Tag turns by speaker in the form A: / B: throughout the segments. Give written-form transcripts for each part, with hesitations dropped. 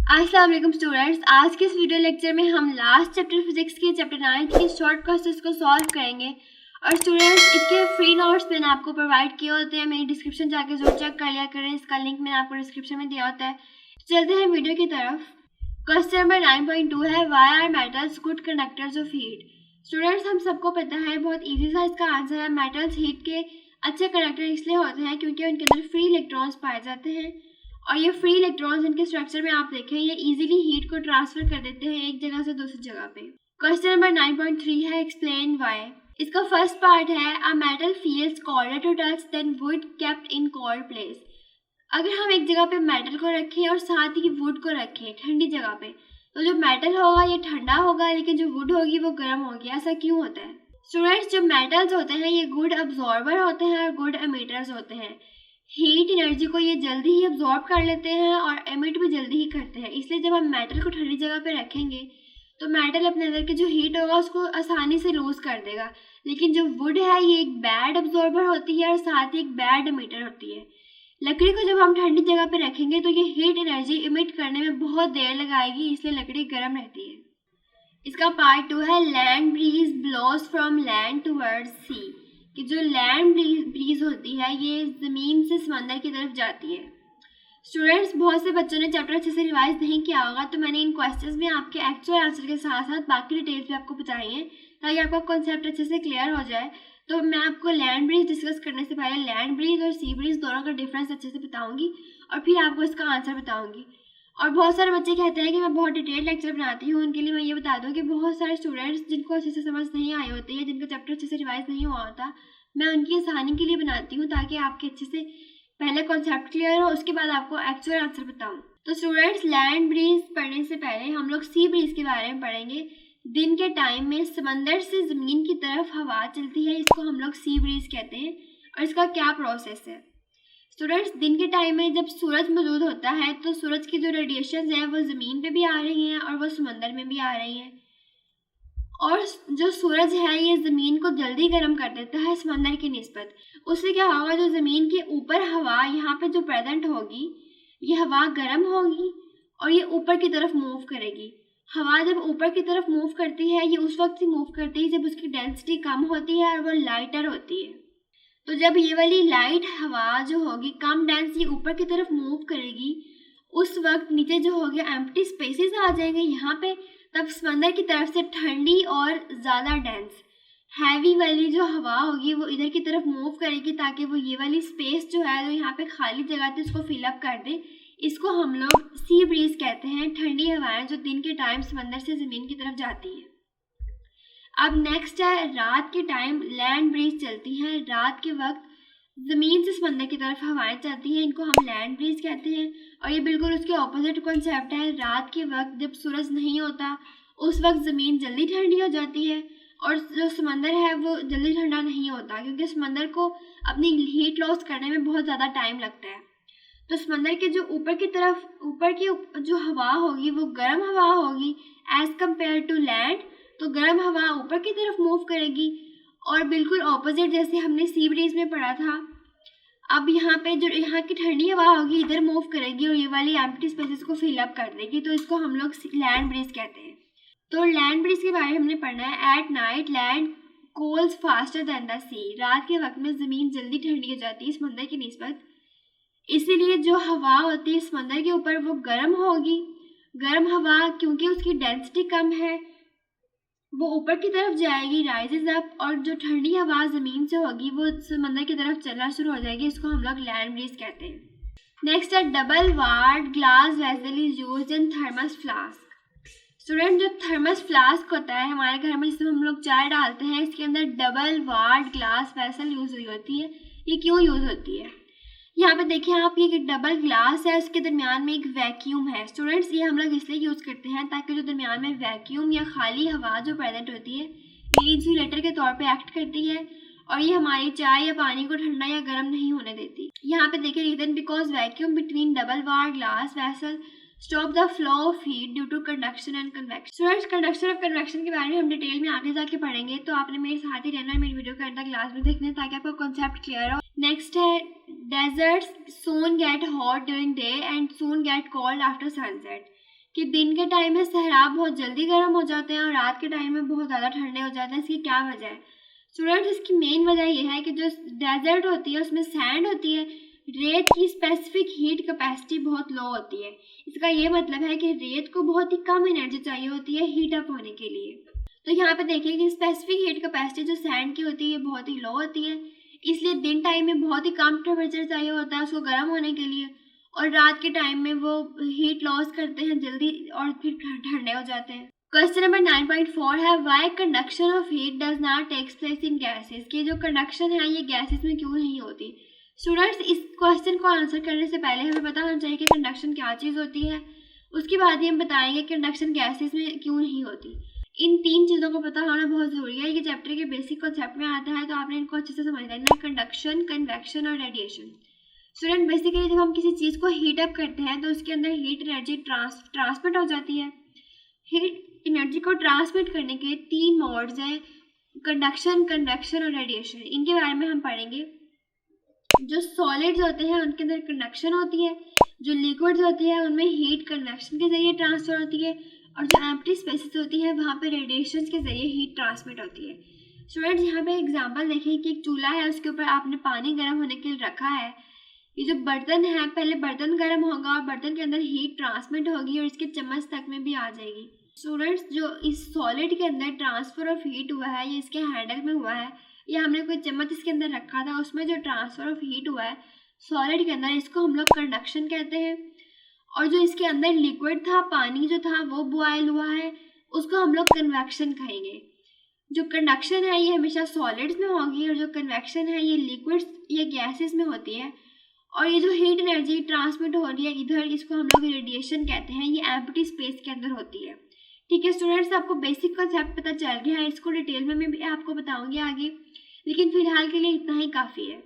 A: अस्सलाम वालेकुम स्टूडेंट्स। आज के इस वीडियो लेक्चर में हम लास्ट चैप्टर फिजिक्स के चैप्टर 9 के शॉर्ट क्वेश्चंस को सॉल्व करेंगे। और स्टूडेंट्स, इसके फ्री नोट्स मैंने आपको प्रोवाइड किए होते हैं, मेरी डिस्क्रिप्शन जाके जरूर चेक कर लिया करें। इसका लिंक मैंने आपको डिस्क्रिप्शन में दिया होता है। चलते हैं वीडियो की तरफ। क्वेश्चन नंबर 9.2 है, why are metals good conductors of heat. Students, हम सबको पता है, बहुत ईजी सा इसका आंसर है। मेटल्स हीट के अच्छे कंडक्टर इसलिए होते हैं क्योंकि उनके अंदर फ्री इलेक्ट्रॉन्स पाए जाते हैं, और ये फ्री इलेक्ट्रॉन्स इनके स्ट्रक्चर में आप देखें, ये इजीली हीट को ट्रांसफर कर देते हैं एक जगह से दूसरी जगह पे। क्वेश्चन नंबर 9.3 है, एक्सप्लेन व्हाई। इसका फर्स्ट पार्ट है, a metal feels colder to touch than wood kept in cold place. अगर हम एक जगह पे मेटल को रखें और साथ ही वुड को रखें ठंडी जगह पे, तो जो मेटल होगा ये ठंडा होगा, लेकिन जो वुड होगी वो गर्म होगी। ऐसा क्यों होता है? स्टूडेंट्स, जो मेटल्स होते हैं ये गुड अब्जॉर्बर होते हैं और गुड एमिटर्स होते हैं। हीट एनर्जी को ये जल्दी ही अब्जॉर्ब कर लेते हैं और एमिट भी जल्दी ही करते हैं। इसलिए जब हम मेटल को ठंडी जगह पे रखेंगे तो मेटल अपने अंदर की जो हीट होगा उसको आसानी से लूज कर देगा। लेकिन जो वुड है ये एक बैड अब्जॉर्बर होती है और साथ ही एक बैड एमिटर होती है। लकड़ी को जब हम ठंडी जगह पे रखेंगे तो ये हीट एनर्जी इमिट करने में बहुत देर लगाएगी, इसलिए लकड़ी गर्म रहती है। इसका पार्ट 2 है, land breeze blows from land towards sea. कि जो लैंड ब्रीज होती है ये ज़मीन से समंदर की तरफ जाती है। स्टूडेंट्स, बहुत से बच्चों ने चैप्टर अच्छे से रिवाइज नहीं किया होगा, तो मैंने इन क्वेश्चंस में आपके एक्चुअल आंसर के साथ साथ बाकी डिटेल्स भी आपको बताई हैं ताकि आपका कॉन्सेप्ट अच्छे से क्लियर हो जाए। तो मैं आपको लैंड ब्रीज डिस्कस करने से पहले लैंड ब्रीज और सी ब्रीज दोनों का डिफरेंस अच्छे से बताऊँगी और फिर आपको इसका आंसर बताऊँगी। और बहुत सारे बच्चे कहते हैं कि मैं बहुत डिटेल लेक्चर बनाती हूँ, उनके लिए मैं ये बता दूँ कि बहुत सारे स्टूडेंट्स जिनको अच्छे से समझ नहीं आई होती है, जिनका चैप्टर अच्छे से रिवाइज नहीं हुआ होता, मैं उनकी आसानी के लिए बनाती हूँ ताकि आपके अच्छे से पहले कॉन्सेप्ट क्लियर हो, उसके बाद आपको एक्चुअल आंसर बताऊँ। तो स्टूडेंट्स, लैंड ब्रीज पढ़ने से पहले हम लोग सी ब्रीज के बारे में पढ़ेंगे। दिन के टाइम में समंदर से ज़मीन की तरफ हवा चलती है, इसको हम लोग सी ब्रीज कहते हैं। और इसका क्या प्रोसेस है? स्टूडेंट्स, दिन के टाइम में जब सूरज मौजूद होता है तो सूरज की जो रेडिएशन है वो ज़मीन पे भी आ रही हैं और वो समंदर में भी आ रही हैं। और जो सूरज है ये ज़मीन को जल्दी गर्म कर देता है समंदर की निस्बत। उससे क्या होगा, जो ज़मीन के ऊपर हवा यहाँ पे जो प्रेजेंट होगी ये हवा गर्म होगी और ये ऊपर की तरफ मूव करेगी। हवा जब ऊपर की तरफ मूव करती है ये उस वक्त ही मूव करती है जब उसकी डेंसिटी कम होती है और वो लाइटर होती है। तो जब ये वाली लाइट हवा जो होगी कम डेंस ये ऊपर की तरफ मूव करेगी, उस वक्त नीचे जो होगी एम्प्टी स्पेसेस आ जाएंगे यहाँ पे। तब समंदर की तरफ से ठंडी और ज़्यादा डेंस हैवी वाली जो हवा होगी वो इधर की तरफ मूव करेगी ताकि वो ये वाली स्पेस जो है जो यहाँ पे खाली जगह थी उसको फिलअप कर दे। इसको हम लोग सी ब्रीज कहते हैं, ठंडी हवाएं जो दिन के टाइम समंदर से ज़मीन की तरफ जाती हैं। अब नेक्स्ट है, रात के टाइम लैंड ब्रीज चलती हैं। रात के वक्त ज़मीन से समंदर की तरफ हवाएं चलती हैं, इनको हम लैंड ब्रीज कहते हैं। और ये बिल्कुल उसके ऑपोजिट कॉन्सेप्ट है। रात के वक्त जब सूरज नहीं होता उस वक्त ज़मीन जल्दी ठंडी हो जाती है और जो समंदर है वो जल्दी ठंडा नहीं होता क्योंकि समंदर को अपनी हीट लॉस करने में बहुत ज़्यादा टाइम लगता है। तो समंदर के जो ऊपर की जो हवा होगी वो गर्म हवा होगी एज़ कम्पेयर टू लैंड। तो गर्म हवा ऊपर की तरफ मूव करेगी और बिल्कुल ऑपोजिट जैसे हमने सी ब्रीज में पढ़ा था। अब यहाँ पे जो यहाँ की ठंडी हवा होगी इधर मूव करेगी और ये वाली एम्प्टी स्पेसेस को फिलअप कर देगी, तो इसको हम लोग लैंड ब्रीज कहते हैं। तो लैंड ब्रीज के बारे में हमने पढ़ना है। At night land cools faster than the sea. रात के वक्त में ज़मीन जल्दी ठंडी हो जाती है समंदर की निस्बत, इसीलिए जो हवा होती है समंदर के ऊपर वो गर्म होगी। गर्म हवा क्योंकि उसकी डेंसिटी कम है वो ऊपर की तरफ जाएगी, राइजेज अप, और जो ठंडी हवा ज़मीन से होगी वो समंदर की तरफ चलना शुरू हो जाएगी। इसको हम लोग लैंड ब्रीज कहते हैं। नेक्स्ट है, double walled glass vessel is used in thermos flask. Student, जो थर्मस फ्लास्क होता है हमारे घर में जिसमें हम लोग चाय डालते हैं, इसके अंदर double walled glass vessel use हुई होती है। ये क्यों यूज़ होती है? यहाँ पे देखिए आप, ये डबल ग्लास है, उसके दरमियान में एक वैक्यूम है। स्टूडेंट्स, ये हम लोग इसलिए यूज़ करते हैं ताकि जो दरमियान में वैक्यूम या खाली हवा जो प्रेजेंट होती है ये इंसुलेटर के तौर पे एक्ट करती है और ये हमारी चाय या पानी को ठंडा या गर्म नहीं होने देती। यहाँ पे देखिए, reason because vacuum between double walled glass vessel stop the flow of heat due to conduction and convection. Students, conduction और कन्वेक्शन के बारे में हम डिटेल में आगे जाके पढ़ेंगे, तो आपने मेरे साथ ही रहना है, मेरी वीडियो का अंत तक क्लास में देखना है ताकि आपका कॉन्सेप्ट क्लियर हो। नेक्स्ट है, desserts soon get hot during day and soon get cold after sunset। कि दिन के टाइम में सहराब बहुत जल्दी गर्म हो जाते हैं और रात के टाइम में बहुत ज़्यादा ठंडे हो जाते हैं। इसकी क्या वजह है स्टूडेंट्स? इसकी मेन वजह यह है कि जो डेजर्ट होती है उसमें सैंड होती है, रेत की स्पेसिफिक हीट कैपेसिटी बहुत लो होती है। इसका ये मतलब है कि रेत को बहुत ही कम एनर्जी चाहिए होती है हीट अप होने के लिए। तो यहाँ पे देखिए कि स्पेसिफिक हीट कैपेसिटी जो सैंड की होती है बहुत ही लो होती है, इसलिए दिन टाइम में बहुत ही कम टेम्परेचर चाहिए होता है उसको गर्म होने के लिए, और रात के टाइम में वो हीट लॉस करते हैं जल्दी और फिर ठंडे हो जाते हैं। क्वेश्चन नंबर 9.4 है why conduction of heat does not takes place in gases. कि जो कंडक्शन है ये गैसेस में क्यों नहीं होती। स्टूडेंट्स, इस क्वेश्चन को आंसर करने से पहले हमें पता होना चाहिए कि कंडक्शन क्या चीज़ होती है, उसके बाद ही हम बताएंगे कंडक्शन गैसेस में क्यों नहीं होती। इन 3 चीज़ों को पता होना बहुत ज़रूरी है। ये चैप्टर के बेसिक कॉन्सेप्ट में आता है, तो आपने इनको अच्छे से समझ लेना है, कंडक्शन, कन्वेक्शन और रेडिएशन। स्टूडेंट, बेसिकली जब हम किसी चीज़ को हीट अप करते हैं तो उसके अंदर हीट एनर्जी ट्रांसमिट हो जाती है। हीट एनर्जी को ट्रांसमिट करने के 3 मोड्स हैं, कंडक्शन, कन्वेक्शन और रेडिएशन। इनके बारे में हम पढ़ेंगे। जो सॉलिड्स होते हैं उनके अंदर कंडक्शन होती है, जो लिक्विड्स होती है उनमें हीट कन्वेक्शन के जरिए ट्रांसफर होती है, और जो एम्प्टी स्पेसेस होती है वहाँ पे रेडिएशन के जरिए हीट ट्रांसमिट होती है। स्टूडेंट्स, यहाँ पे एग्जांपल देखिए कि एक चूल्हा है, उसके ऊपर आपने पानी गर्म होने के लिए रखा है। ये जो बर्तन है, पहले बर्तन गर्म होगा और बर्तन के अंदर हीट ट्रांसमिट होगी और इसके चम्मच तक में भी आ जाएगी। स्टूडेंट्स, जो इस सॉलिड के अंदर ट्रांसफर ऑफ हीट हुआ है ये इसके हैंडल में हुआ है, या हमने कोई चम्मच इसके अंदर रखा था उसमें जो ट्रांसफर ऑफ हीट हुआ है सॉलिड के अंदर, इसको हम लोग कंडक्शन कहते हैं। और जो इसके अंदर लिक्विड था, पानी जो था वो बॉयल हुआ है, उसको हम लोग कन्वेक्शन कहेंगे। जो कंडक्शन है ये हमेशा सॉलिड्स में होगी और जो कन्वेक्शन है ये लिक्विड्स या गैसेस में होती है। और ये जो हीट एनर्जी ट्रांसमिट हो रही है इधर, इसको हम लोग रेडिएशन कहते हैं। ये एम्प्टी स्पेस के अंदर होती है। ठीक है स्टूडेंट्स, आपको बेसिक कॉन्सेप्ट पता चल गया है, इसको डिटेल में मैं भी आपको बताऊंगी आगे, लेकिन फिलहाल के लिए इतना ही काफ़ी है।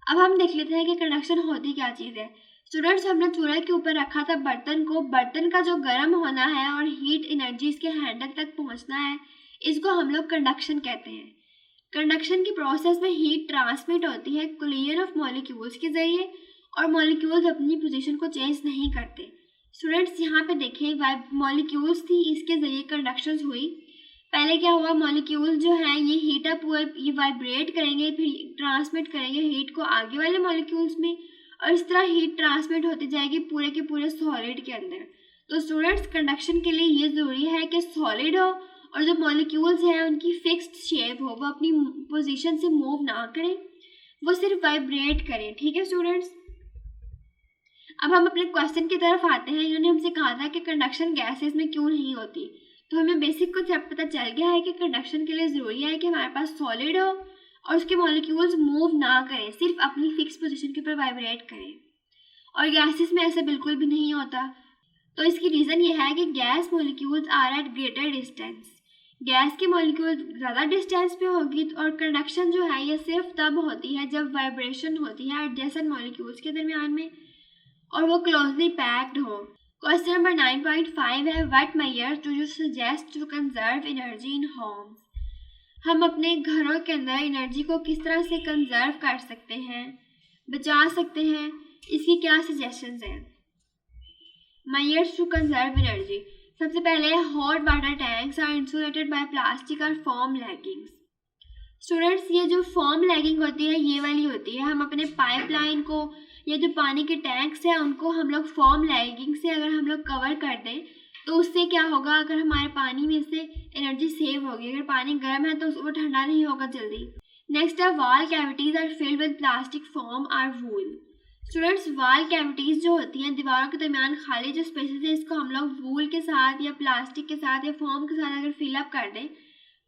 A: अब हम देख लेते हैं कि कंडक्शन होती क्या चीज़ है। स्टूडेंट्स, हमने चूल्हे के ऊपर रखा था बर्तन को, बर्तन का जो गर्म होना है और हीट एनर्जी इसके हैंडल तक पहुंचना है, इसको हम लोग कंडक्शन कहते हैं। कंडक्शन की प्रोसेस में हीट ट्रांसमिट होती है कोलिजन ऑफ मॉलिक्यूल्स के जरिए, और मॉलिक्यूल्स अपनी पोजीशन को चेंज नहीं करते। स्टूडेंट्स, यहाँ पे देखें मॉलिक्यूल्स थी, इसके जरिए कंडक्शन हुई। पहले क्या हुआ, मॉलिक्यूल जो है ये हीट अप हुए, ये वाइब्रेट करेंगे, फिर ट्रांसमिट करेंगे हीट को आगे वाले मॉलिक्यूल्स में, और इस तरह हीट ट्रांसमिट होती जाएगी पूरे के पूरे सॉलिड के अंदर। तो स्टूडेंट्स, कंडक्शन के लिए ये ज़रूरी है कि सॉलिड हो और जो मॉलिक्यूल्स हैं उनकी फिक्स्ड शेप हो, वो अपनी पोजीशन से मूव ना करें, वो सिर्फ वाइब्रेट करें। ठीक है स्टूडेंट्स, अब हम अपने क्वेश्चन की तरफ आते हैं। इन्होंने हमसे कहा था कि कंडक्शन गैसेस में क्यों नहीं होती, तो हमें बेसिक कॉन्सेप्ट पता चल गया है कि कंडक्शन के लिए ज़रूरी है कि हमारे पास सॉलिड हो और उसके मॉलिक्यूल्स मूव ना करें, सिर्फ अपनी फिक्स पोजीशन के ऊपर वाइब्रेट करें। और गैसेस में ऐसा बिल्कुल भी नहीं होता। तो इसकी रीज़न ये है कि gas molecules are at greater distance. Gas के मॉलिक्यूल ज़्यादा डिस्टेंस पे होगी, और कंडक्शन जो है ये सिर्फ तब होती है जब वाइब्रेशन होती है एडजेसेंट मॉलिक्यूल्स के दरमियान में और वो क्लोजली पैक्ड हो। क्वेश्चन नंबर 9.5 है what measures do you suggest to conserve energy in homes. हम अपने घरों के अंदर एनर्जी को किस तरह से कंजर्व कर सकते हैं, बचा सकते हैं, इसकी क्या सजेशंस हैं। मेजर्स टू कंजर्व एनर्जी, सबसे पहले hot water tanks are insulated by plastic और फोम लैगिंग्स। स्टूडेंट्स, ये जो फोम लैगिंग होती है ये वाली होती है। हम अपने पाइपलाइन को या जो पानी के टैंक्स हैं उनको हम लोग फोम लैगिंग से अगर हम लोग कवर कर दें तो उससे क्या होगा, अगर हमारे पानी में से एनर्जी सेव होगी। अगर पानी गर्म है तो वो ठंडा नहीं होगा जल्दी। नेक्स्ट है wall cavities are filled with plastic foam or wool. Students, wall cavities जो होती हैं, दीवारों के दरमियान खाली जो स्पेसेस है, इसको हम लोग वूल के साथ या प्लास्टिक के साथ या फोम के साथ अगर फिलअप कर दें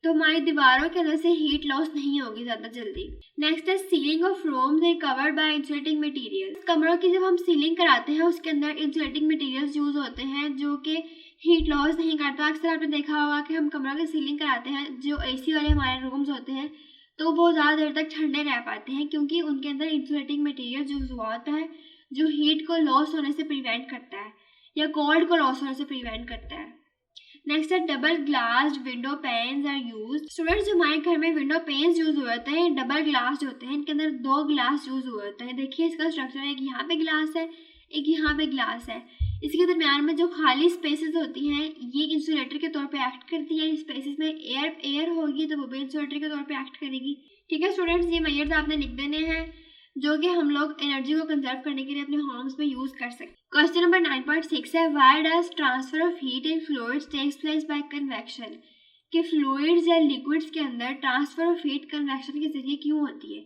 A: तो हमारी दीवारों के अंदर से हीट लॉस नहीं होगी ज़्यादा जल्दी। नेक्स्ट है ceiling of rooms are covered by insulating material. कमरों की जब हम सीलिंग कराते हैं उसके अंदर इंसुलेटिंग मटेरियल्स यूज़ होते हैं जो कि हीट लॉस नहीं करता। अक्सर आपने देखा होगा कि हम कमरों की सीलिंग कराते हैं, जो AC वाले हमारे रूम्स होते हैं, तो वो ज़्यादा देर तक ठंडे रह पाते हैं क्योंकि उनके अंदर इंसुलेटिंग मटेरियल यूज़ हुआ होता है जो हीट को लॉस होने से प्रिवेंट करता है या कोल्ड को लॉस होने से प्रिवेंट करता है। नेक्स्ट है double glazed window panes are use. Students, जो हमारे घर में विंडो पेन्स यूज हुए होते हैं डबल ग्लास होते हैं, इनके अंदर 2 ग्लास यूज हुए होते हैं। देखिए इसका स्ट्रक्चर, एक यहाँ पे ग्लास है, एक यहाँ पे ग्लास है। इसके दरमियान में जो खाली स्पेसेस होती हैं ये इंसुलेटर के तौर पे एक्ट करती है। स्पेसेस में एयर होगी तो वो भी इंसुलेटर के तौर पे एक्ट करेगी। ठीक है स्टूडेंट्स, ये मेजर्स आपने लिख देने हैं जो कि हम लोग एनर्जी को कंजर्व करने के लिए अपने होम्स में यूज कर सकते हैं। क्वेश्चन नंबर 9.6 है, why does transfer of heat in fluids takes place by convection, कि फ्लूइड्स या लिक्विड्स के अंदर ट्रांसफर ऑफ हीट कन्वेक्शन के जरिए क्यों होती है।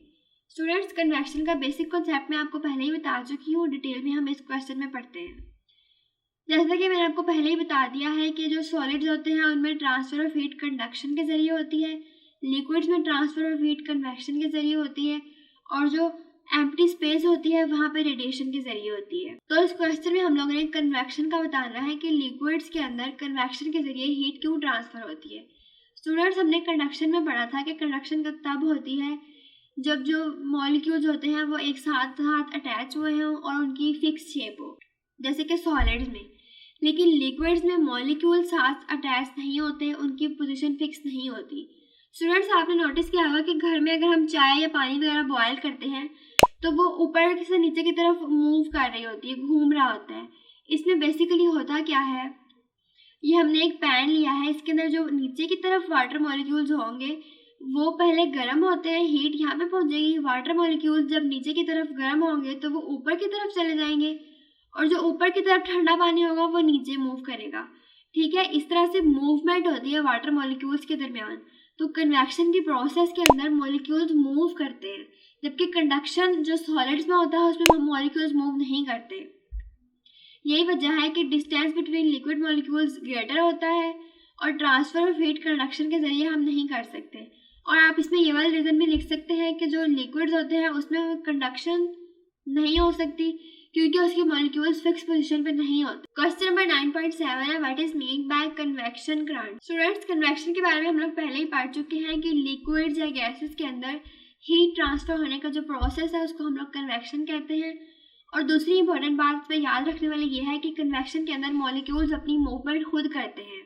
A: स्टूडेंट्स, कन्वेक्शन का बेसिक कॉन्सेप्ट मैं आपको पहले ही बता चुकी हूँ, डिटेल में हम इस क्वेश्चन में पढ़ते हैं। जैसा कि मैंने आपको पहले ही बता दिया है कि जो सॉलिड्स होते हैं उनमें ट्रांसफर ऑफ हीट कंडक्शन के जरिए होती है, लिक्विड्स में ट्रांसफर ऑफ हीट कन्वेक्शन के जरिए होती है, और जो एम्प्टी स्पेस होती है वहाँ पे रेडिएशन के जरिए होती है। तो इस क्वेश्चन में हम लोगों ने कन्वेक्शन का बताना है कि लिक्विड्स के अंदर कन्वेक्शन के जरिए हीट क्यों ट्रांसफर होती है। स्टूडेंट्स, हमने कंडक्शन में पढ़ा था कि कंडक्शन तब होती है जब जो मॉलिक्यूल्स होते हैं वो एक साथ साथ अटैच हुए हों और उनकी फिक्स शेप हो, जैसे कि सॉलिड्स में। लेकिन लिक्विड्स में मॉलिक्यूल साथ अटैच नहीं होते, उनकी पोजीशन फिक्स नहीं होती। स्टूडेंट्स, आपने नोटिस किया होगा कि घर में अगर हम चाय या पानी वगैरह बॉयल करते हैं तो वो ऊपर से नीचे की तरफ मूव कर रही होती है, घूम रहा होता है। इसमें बेसिकली होता क्या है, ये हमने एक पैन लिया है, इसके अंदर जो नीचे की तरफ वाटर मॉलिक्यूल्स होंगे वो पहले गर्म होते हैं, हीट यहाँ पे पहुंचेगी। वाटर मॉलिक्यूल्स जब नीचे की तरफ गर्म होंगे तो वो ऊपर की तरफ चले जाएंगे, और जो ऊपर की तरफ ठंडा पानी होगा वो नीचे मूव करेगा। ठीक है, इस तरह से मूवमेंट होती है वाटर मॉलिक्यूल्स के दरमियान। तो कन्वेक्शन की प्रोसेस के अंदर मॉलिक्यूल्स मूव करते हैं, जबकि कंडक्शन जो सॉलिड्स में होता है उसमें मॉलिक्यूल्स मूव नहीं करते। यही वजह है कि distance between liquid molecules greater होता है और ट्रांसफर ऑफ हीट कंडक्शन के जरिए हम नहीं कर सकते। और आप इसमें ये वाला रीज़न भी लिख सकते हैं कि जो लिक्विड्स होते हैं उसमें कंडक्शन नहीं हो सकती क्योंकि उसके मॉलिक्यूल्स फिक्स पोजीशन पे नहीं होते। क्वेश्चन नंबर 9.7 है, what is mean by convection current. Students, convection के बारे में हम लोग पहले ही पढ़ चुके हैं कि लिक्विड्स या गैसेस के अंदर हीट ट्रांसफर होने का जो प्रोसेस है उसको हम लोग कन्वेक्शन कहते हैं। और दूसरी इंपॉर्टेंट बात पे याद रखने वाली ये है कि कन्वेक्शन के अंदर मॉलिक्यूल्स अपनी मूवमेंट खुद करते हैं।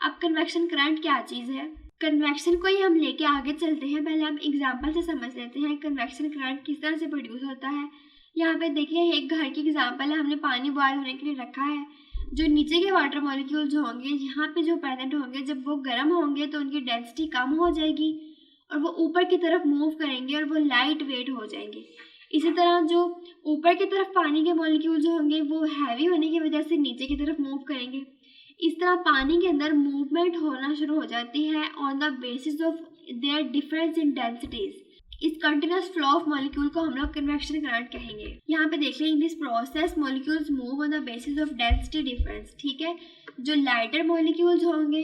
A: अब कन्वेक्शन करंट क्या चीज़ है, कन्वेक्शन को ही हम लेके आगे चलते हैं। पहले हम एग्जाम्पल से समझ लेते हैं कन्वेक्शन करंट किस तरह से प्रोड्यूस होता है। यहाँ पे देखिए एक घर की एग्जाम्पल है, हमने पानी बॉयल होने के लिए रखा है। जो नीचे के वाटर मॉलिक्यूल्स होंगे यहाँ पे जो प्रेजेंट होंगे, जब वो गर्म होंगे तो उनकी डेंसिटी कम हो जाएगी और वो ऊपर की तरफ मूव करेंगे और वो लाइट वेट हो जाएंगे। इसी तरह जो ऊपर की तरफ पानी के मॉलिक्यूल्स होंगे वो हैवी होने की वजह से नीचे की तरफ मूव करेंगे। इस तरह पानी के अंदर मूवमेंट होना शुरू हो जाती है on the basis of there difference in densities. इस कंटिन्यूस फ्लो ऑफ मॉलिक्यूल को हम लोग कन्वेक्शन करंट कहेंगे। यहाँ पे देख लें, in this process molecules move on the basis of density difference. ठीक है, जो लाइटर मॉलिक्यूल्स होंगे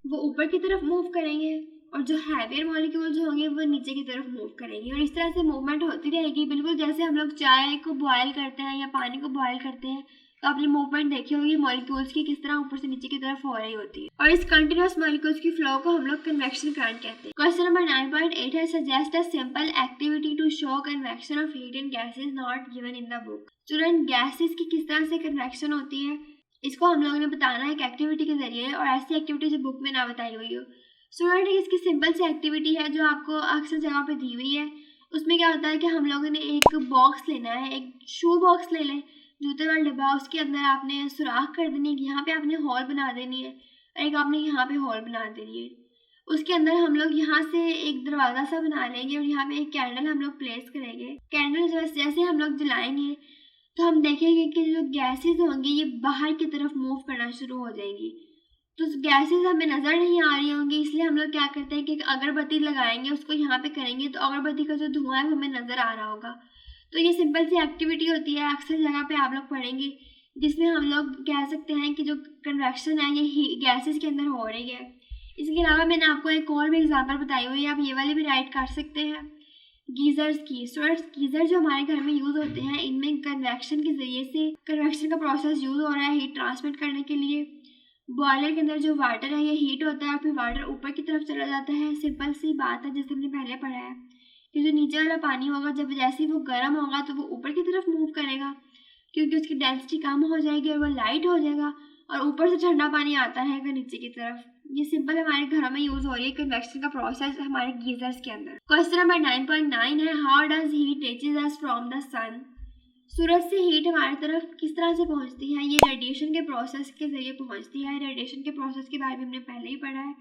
A: वो ऊपर की तरफ मूव करेंगे और जो हैवियर मॉलिक्यूल्स होंगे वो नीचे की तरफ मूव करेंगे, और इस तरह से मूवमेंट होती रहेगी। बिल्कुल जैसे हम लोग चाय को बॉयल करते हैं या पानी को बॉयल करते हैं तो आपने मूवमेंट देखी होगी मॉलिक्यूल्स की किस तरह ऊपर से नीचे की तरफ हो रही होती है, और इस कंटिन्यूअस मॉलिक्यूल्स की फ्लो को हम लोग कन्वेक्शन करंट कहते हैं। क्वेश्चन नंबर 9.8 है, suggest a simple activity to show convection of heat in gases not given in the book. Student, gases की किस तरह से कन्वेक्शन होती है इसको हम लोगों ने बताना है एक एक्टिविटी के जरिए, और ऐसी एक्टिविटी जो बुक में ना बताई हुई हो। स्टूडेंट, इसकी सिंपल सी एक्टिविटी है जो आपको अक्सर जगह पे दी हुई है। उसमें क्या होता है कि हम लोगों ने एक बॉक्स लेना है, एक शू बॉक्स ले लें, जूते वाला डब्बा, उसके अंदर आपने सुराख कर देनी है, यहाँ पे आपने होल बना देनी है, एक आपने यहाँ पे होल बना देनी है। उसके अंदर हम लोग यहाँ से एक दरवाज़ा सा बना लेंगे और यहाँ पे एक कैंडल हम लोग प्लेस करेंगे। कैंडल जैसे हम लोग जलाएंगे तो हम देखेंगे कि जो गैसेज होंगी ये बाहर की तरफ मूव करना शुरू हो जाएंगी। तो गैसेज हमें नज़र नहीं आ रही होंगी, इसलिए हम लोग क्या करते हैं कि अगरबत्ती लगाएंगे, उसको यहाँ पे करेंगे तो अगरबत्ती का जो धुआं है वो हमें नज़र आ रहा होगा। तो ये सिंपल सी एक्टिविटी होती है, अक्सर जगह पे आप लोग पढ़ेंगे, जिसमें हम लोग कह सकते हैं कि जो कन्वेक्शन है ये गैसेस के अंदर हो रही है। इसके अलावा मैंने आपको एक और भी एग्जांपल बताई हुई है, आप ये वाली भी राइट कर सकते हैं। गीज़र्स की, स्टूडेंट्स, गीज़र जो हमारे घर में यूज़ होते हैं इनमें कन्वेक्शन के ज़रिए से कन्वेक्शन का प्रोसेस यूज़ हो रहा है हीट ट्रांसमिट करने के लिए। बॉयलर के अंदर जो वाटर है ये हीट होता है और फिर वाटर ऊपर की तरफ चला जाता है। सिंपल सी बात है जैसे हमने पहले पढ़ा है कि जो नीचे वाला पानी होगा जब जैसे ही वो गर्म होगा तो वो ऊपर की तरफ मूव करेगा क्योंकि उसकी डेंसिटी कम हो जाएगी और वो लाइट हो जाएगा, और ऊपर से ठंडा पानी आता रहेगा नीचे की तरफ। ये सिंपल हमारे घरों में यूज हो रही है कन्वेक्शन का प्रोसेस हमारे गीजर्स के अंदर। क्वेश्चन नंबर 9.9 है, how does heat reaches us from the sun. सूरज से हीट हमारी तरफ किस तरह से पहुंचती है, ये रेडिएशन के प्रोसेस के जरिए पहुंचती है। रेडिएशन के प्रोसेस के बारे में हमने पहले ही पढ़ा है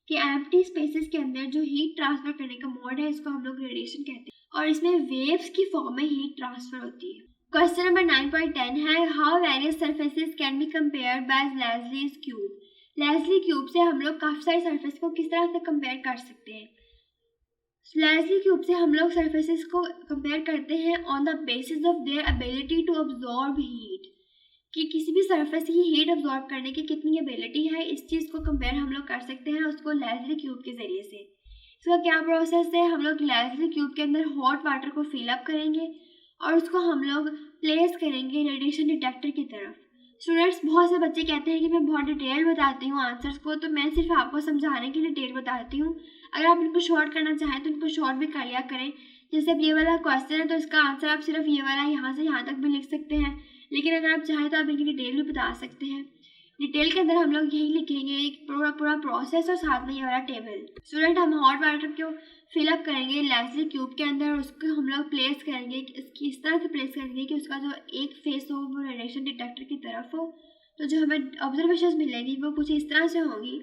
A: कि एम्प्टी स्पेसेस के अंदर जो हीट ट्रांसफर करने का मोड है इसको हम लोग रेडिएशन कहते हैं और इसमें वेव्स की फॉर्म में हीट ट्रांसफर होती है। क्वेश्चन नंबर 9.10 है how various surfaces can be compared by Leslie's cube. Leslie cube से हम लोग काफ़ी सारे सरफेस को किस तरह से कंपेयर कर सकते हैं। लेस्ली क्यूब से हम लोग सरफेसेस को कंपेयर करते हैं on the basis of their ability to absorb heat, कि किसी भी सरफेस की हीट अब्जॉर्ब करने की कितनी एबिलिटी है, इस चीज़ को कंपेयर हम लोग कर सकते हैं उसको लेस्ली क्यूब के ज़रिए से। इसका क्या प्रोसेस है, हम लोग लेस्ली क्यूब के अंदर हॉट वाटर को फिलअप करेंगे और उसको हम लोग प्लेस करेंगे रेडिएशन डिटेक्टर की तरफ। स्टूडेंट्स, बहुत से बच्चे कहते हैं कि मैं बहुत डिटेल बताती हूँ आंसर्स को, तो मैं सिर्फ आपको समझाने के लिए डिटेल बताती हूँ। अगर आप इनको शॉर्ट करना चाहें तो इनको शॉर्ट भी कर लिया करें। जैसे अब ये वाला क्वेश्चन है तो इसका आंसर आप सिर्फ ये वाला यहाँ से यहाँ तक भी लिख सकते हैं, लेकिन अगर आप चाहें तो आप इनकी डिटेल भी बता सकते हैं। डिटेल के अंदर हम लोग यही लिखेंगे एक पूरा प्रोसेस और साथ में ये वाला टेबल। स्टूडेंट, हम हॉट वाटर को फिलअप करेंगे लेस्ली क्यूब के अंदर और उसको हम लोग प्लेस करेंगे, इसकी इस तरह से प्लेस करेंगे कि उसका जो एक फेस हो वो रेडिएशन डिटेक्टर की तरफ हो, तो जो हमें ऑब्जर्वेशन मिलेगी वो कुछ इस तरह से होगी।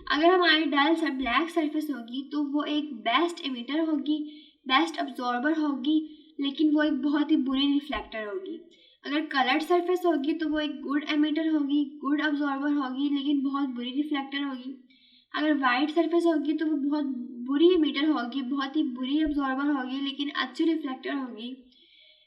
A: अगर हमारी डल ब्लैक सरफेस होगी तो वो एक बेस्ट एमिटर होगी, बेस्ट अब्जॉर्बर होगी, लेकिन वो एक बहुत ही बुरी रिफ्लेक्टर होगी। अगर कलर्ड सरफेस होगी तो वो एक गुड एमिटर होगी, गुड अब्जॉर्बर होगी, लेकिन बहुत बुरी रिफ्लेक्टर होगी। अगर वाइट सरफेस होगी तो वो बहुत बुरी एमिटर होगी, बहुत ही बुरी अब्जॉर्बर होगी, लेकिन अच्छी रिफ्लेक्टर होगी।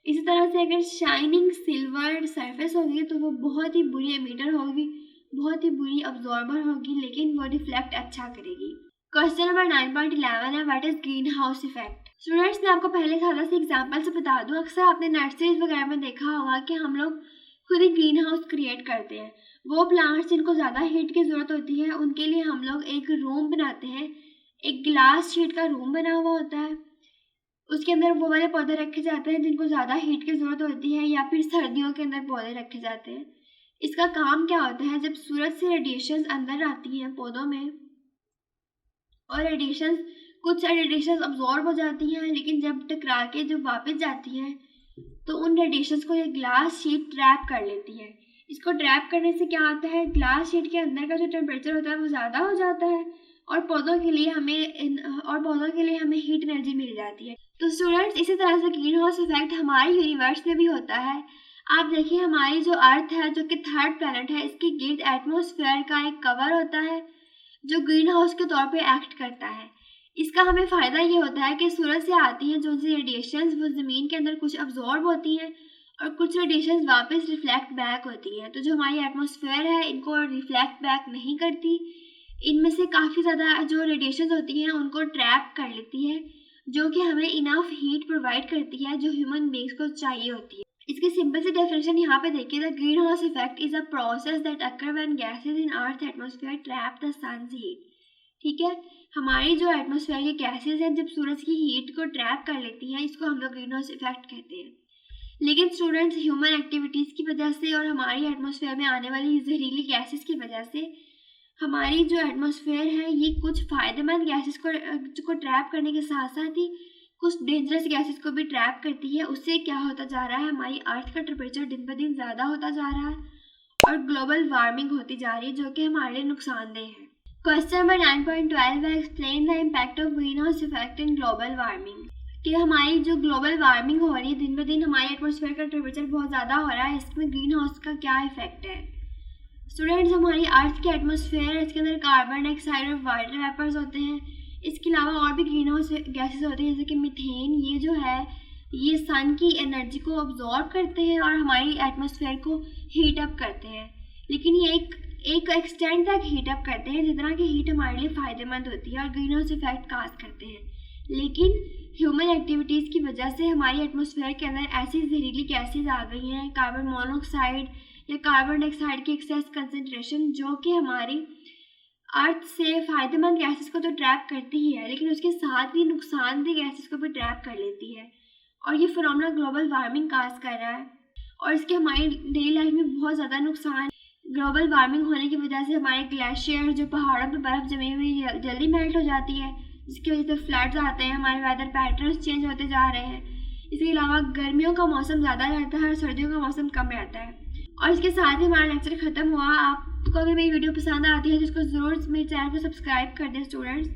A: इसी तरह से अगर शाइनिंग सिल्वर सरफेस होगी तो वो बहुत ही बुरी एमिटर होगी, बहुत ही बुरी अब्जॉर्बर होगी, लेकिन वो रिफ्लेक्ट अच्छा करेगी। क्वेश्चन नंबर 9.11 है what is green house effect. Students, मैं आपको पहले थोड़ा सा एग्जाम्पल से बता दूं, अक्सर आपने नर्सरीज वगैरह में देखा होगा कि हम लोग खुद ही ग्रीन हाउस क्रिएट करते हैं। वो प्लांट्स जिनको ज़्यादा हीट की ज़रूरत होती है उनके लिए हम लोग एक रूम बनाते हैं, एक ग्लास शीट का रूम बना हुआ होता है, उसके अंदर वो वाले पौधे रखे जाते हैं जिनको ज़्यादा हीट की ज़रूरत होती है, या फिर सर्दियों के अंदर पौधे रखे जाते हैं। इसका काम क्या होता है, जब सूरज से रेडिएशन अंदर आती हैं पौधों में और कुछ रेडिएशन अब्जॉर्ब हो जाती हैं, लेकिन जब टकरा के जब वापस जाती हैं तो उन रेडिएशंस को ये ग्लास शीट ट्रैप कर लेती है। इसको ट्रैप करने से क्या होता है, ग्लास शीट के अंदर का जो टेम्परेचर होता है वो ज़्यादा हो जाता है और पौधों के लिए हमें हीट एनर्जी मिल जाती है। तो स्टूडेंट्स, इसी तरह से ग्रीन हाउस इफेक्ट हमारे यूनिवर्स में भी होता है। आप देखिए, हमारी जो अर्थ है जो कि थर्ड प्लैनेट है, इसके गिर्द एटमॉस्फेयर का एक कवर होता है जो ग्रीन हाउस के तौर पे एक्ट करता है। इसका हमें फ़ायदा ये होता है कि सूरज से आती हैं जो सी रेडिएशंस वो ज़मीन के अंदर कुछ अब्जॉर्ब होती हैं और कुछ रेडिएशंस वापस रिफ्लेक्ट बैक होती हैं। तो जो हमारी एटमॉस्फेयर है इनको रिफ्लेक्ट बैक नहीं करती, इनमें से काफ़ी ज़्यादा जो रेडिएशंस होती हैं उनको ट्रैप कर लेती है, जो कि हमें इनफ हीट प्रोवाइड करती है जो ह्यूमन बींग्स को चाहिए होती है। इसकी सिंपल सी डेफिनेशन यहाँ पे देखिए, the green house effect is a process that occur when gases in earth atmosphere trap the sun's heat. ठीक है, हमारी जो एटमॉस्फेयर की गैसेज हैं जब सूरज की हीट को ट्रैप कर लेती हैं, इसको हम लोग ग्रीन हाउस इफेक्ट कहते हैं। लेकिन स्टूडेंट्स, ह्यूमन एक्टिविटीज़ की वजह से और हमारी एटमॉस्फेयर में आने वाली जहरीली गैसेज की वजह से हमारी जो एटमॉस्फेयर है ये कुछ फ़ायदेमंद गैसेज को ट्रैप करने के साथ साथ ही कुछ डेंजरस गैसेस को भी ट्रैप करती है। उससे क्या होता जा रहा है, हमारी अर्थ का टेम्परेचर दिन ब दिन ज़्यादा होता जा रहा है और ग्लोबल वार्मिंग होती जा रही है, जो कि हमारे लिए नुकसानदेह है। क्वेश्चन नंबर 9.12 है explain the impact of green house effect in global warming. कि हमारी जो ग्लोबल वार्मिंग हो रही है, दिन ब दिन हमारे एटमॉस्फेयर का टेम्परेचर बहुत ज़्यादा हो रहा है, इसमें ग्रीन हाउस का क्या इफेक्ट है। स्टूडेंट्स, हमारी अर्थ की एटमॉस्फेयर है, इसके अंदर कार्बन डाइऑक्साइड और वाटर वेपर्स होते हैं। इसके अलावा और भी ग्रीन हाउस गैसेस होती हैं, जैसे कि मीथेन। ये जो है ये सन की एनर्जी को अब्जॉर्ब करते हैं और हमारी एटमॉस्फेयर को हीट अप करते हैं, लेकिन ये एक एक्सटेंड तक हीट अप करते हैं जितना कि हीट हमारे लिए फ़ायदेमंद होती है और ग्रीन हाउस इफेक्ट काज करते हैं। लेकिन ह्यूमन एक्टिविटीज़ की वजह से हमारी एटमॉस्फेयर के अंदर ऐसी जहरीली गैसेज आ गई हैं, कार्बन मोनोऑक्साइड या कार्बन डाइऑक्साइड की एक्सेस कंसनट्रेशन, जो कि हमारी अर्थ से फ़ायदेमंद गैसेस को तो ट्रैप करती ही है, लेकिन उसके साथ ही नुकसानदेह गैसेस को भी ट्रैप कर लेती है और ये फिनोमेना ग्लोबल वार्मिंग काज कर रहा है और इसके हमारी डेली लाइफ में बहुत ज़्यादा नुकसान। ग्लोबल वार्मिंग होने की वजह से हमारे ग्लेशियर जो पहाड़ों पर बर्फ़ जमी हुई जल्दी मेल्ट हो जाती है, जिसकी वजह से फ्लड्स आते हैं, हमारे वेदर पैटर्न्स चेंज होते जा रहे हैं। इसके अलावा गर्मियों का मौसम ज़्यादा रहता है और सर्दियों का मौसम कम रहता है। और इसके साथ ही हमारा लेक्चर ख़त्म हुआ। आपको अगर मेरी वीडियो पसंद आती है तो इसको ज़रूर मेरे चैनल को सब्सक्राइब कर दें स्टूडेंट्स।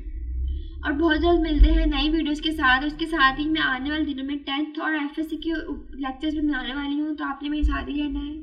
A: और बहुत जल्द मिलते हैं नई वीडियोज़ के साथ। उसके साथ ही मैं आने वाले दिनों में 10th और FSC के लेक्चर्स भी बनाने वाली हूँ, तो आपने मेरे साथ ही रहना है।